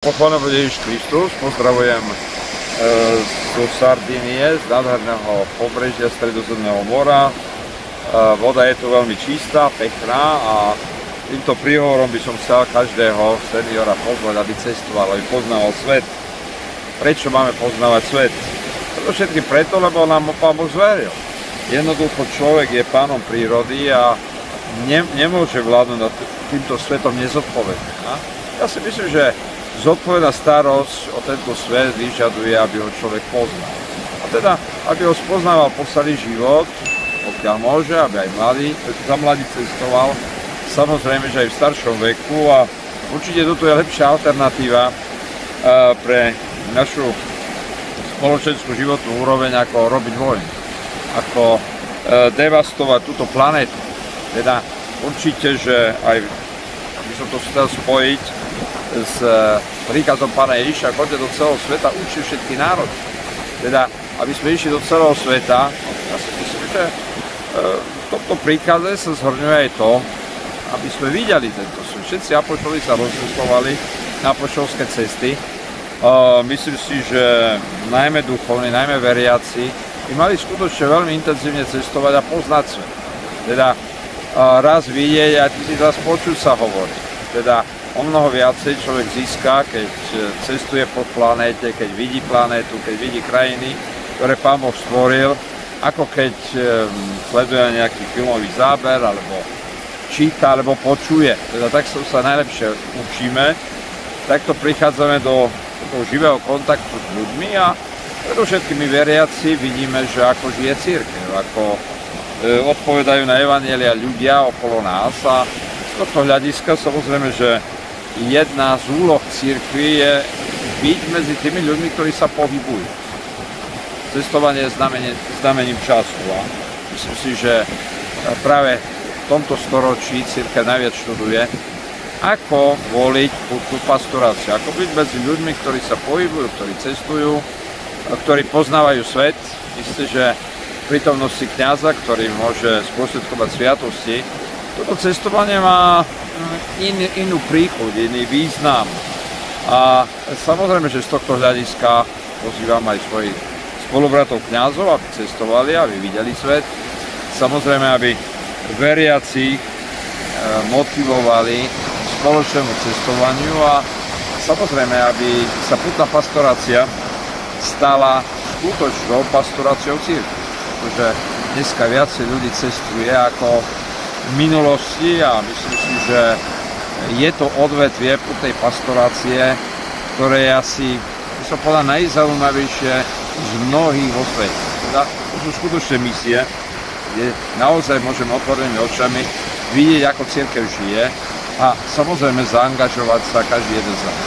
Pochválený bude Ježiš Kristus, pozdravujem zo Sardínie, z nádherného pobrežia Stredozemného mora. Voda je tu veľmi čistá, pekná a týmto príhovorom by som chcel každého seniora pozvať, aby cestoval, aby poznával svet. Prečo máme poznávať svet? Všetkým preto, lebo nám Pán Boh zveril. Jednoducho človek je pánom prírody a nemôže vládnuť nad týmto svetom nezodpovedne. Ja si myslím, že zodpovedná starosť o tento svet vyžaduje, aby ho človek poznal. A teda, aby ho spoznával po celý život, pokiaľ môže, aby aj za mladý cestoval, samozrejme, že aj v staršom veku a určite toto je lepšia alternatíva pre našu spoločenskú životnú úroveň, ako robiť vojnu, ako devastovať túto planetu. Teda určite, že aj by som to chcel spojiť s príkazom Pána Ježiša, choďte do celého sveta, učte všetky národy. Teda, aby sme išli do celého sveta, ja si myslím, že v tomto príkaze sa zhrňuje aj to, aby sme videli tento svet. Všetci apoštoli sa rozcestovali na apoštolské cesty. Myslím si, že najmä duchovní, najmä veriaci by mali skutočne veľmi intenzívne cestovať a poznať svet. Teda raz vidieť a raz počuť sa hovoriť. Teda o mnoho viacej človek získa, keď cestuje po planéte, keď vidí planétu, keď vidí krajiny, ktoré Pán Boh stvoril, ako keď sleduje nejaký filmový záber, alebo číta, alebo počuje. Teda tak sa najlepšie učíme, takto prichádzame do živého kontaktu s ľuďmi a predovšetkým my veriaci vidíme, že ako žije cirkev, ako odpovedajú na evanjelia ľudia okolo nás a z tohto hľadiska samozrejme, že jedna z úloh cirkvi je byť medzi tými ľuďmi, ktorí sa pohybujú. Cestovanie je znamením času a myslím si, že práve v tomto storočí cirkev najviac študuje, ako voliť tú pastoráciu, ako byť medzi ľuďmi, ktorí sa pohybujú, ktorí cestujú, ktorí poznávajú svet. Myslím, že v prítomnosti kňaza, ktorý môže sprostredkovať sviatosti, toto cestovanie má inú príchuť, iný význam. A samozrejme, že z tohto hľadiska pozývam aj svojich spolubratov kňazov, aby cestovali, aby videli svet. Samozrejme, aby veriaci motivovali spoločnému cestovaniu a samozrejme, aby sa putná pastorácia stala skutočnou pastoráciou cirkvi. Pretože dneska viacej ľudí cestuje ako v minulosti a myslím si, že je to odvetvie putnej pastorácie, ktoré je asi, by som povedal, najzaujímavejšie z mnohých vo svete. Teda, to sú skutočné misie, kde naozaj môžeme otvorenými očami vidieť, ako cirkev žije a samozrejme zaangažovať sa každý jeden z nás.